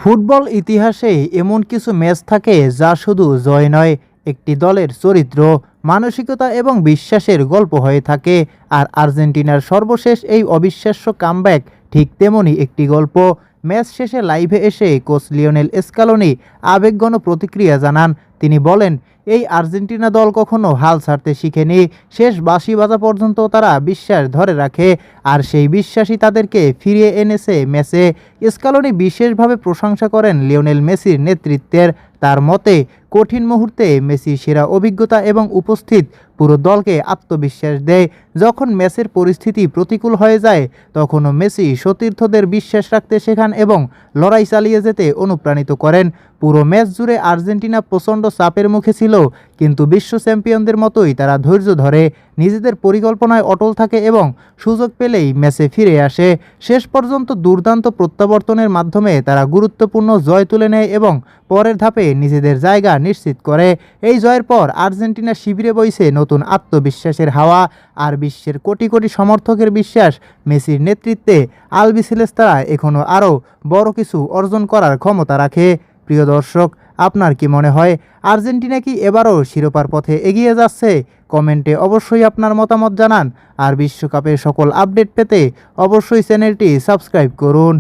Football ইতিহাসে এমন কিছু ম্যাচ থাকে যা শুধু জয় নয়, একটি দলের চরিত্র, মানসিকতা এবং বিশ্বাসের গল্প হয়ে থাকে। আর আর্জেন্টিনার সর্বশেষ এই অবিশ্বাস্য কামব্যাক ঠিক তেমনই একটি গল্প। ম্যাচ শেষে লাইভে এসে কোচ লিওনেল স্কালোনি আবেগঘন প্রতিক্রিয়া জানান। তিনি বলেন, এই আর্জেন্টিনা দল কখনো হাল ছাড়তে শিখেনি। শেষ বাঁশি বাজা পর্যন্ত তারা বিশ্বাস ধরে রাখে, আর সেই বিশ্বাসই তাদেরকে ফিরিয়ে এনেছে ম্যাচে। স্কালোনি বিশেষভাবে প্রশংসা করেন লিওনেল মেসির নেতৃত্বের। তার মতে, কঠিন মুহূর্তে মেসির সেরা অভিজ্ঞতা এবং উপস্থিত পুরো দলকে আত্মবিশ্বাস দেয়। যখন ম্যাচের পরিস্থিতি প্রতিকূল হয়ে যায়, তখনও মেসি সতীর্থদের বিশ্বাস রাখতে শেখান এবং লড়াই চালিয়ে যেতে অনুপ্রাণিত করেন। পুরো ম্যাচ জুড়ে আর্জেন্টিনা প্রচণ্ড চাপের মুখে ছিল, কিন্তু বিশ্ব চ্যাম্পিয়নদের মতোই তারা ধৈর্য ধরে, নিজেদের পরিকল্পনায় অটল থাকে এবং সুযোগ পেলেই ম্যাচে ফিরে আসে। শেষ পর্যন্ত দুর্দান্ত প্রত্যাবর্তনের মাধ্যমে তারা গুরুত্বপূর্ণ জয় তুলে নেয় এবং পরের ধাপে নিজেদের জায়গা নিশ্চিত করে। এই জয়ের পর আর্জেন্টিনা শিবিরে বইছে নতুন আত্মবিশ্বাসের হাওয়া, আর বিশ্বের কোটি কোটি সমর্থকের বিশ্বাস, মেসির নেতৃত্বে আলবিসেলেস্তারা এখনও আরও বড় কিছু অর্জন করার ক্ষমতা রাখে। প্রিয় দর্শক, আপনার কি মনে হয়, আর্জেন্টিনা কি এবারও শিরোপার পথে এগিয়ে যাচ্ছে? কমেন্টে অবশ্যই আপনার মতামত জানান। আর বিশ্বকাপের সকল আপডেট পেতে অবশ্যই চ্যানেলটি সাবস্ক্রাইব করুন।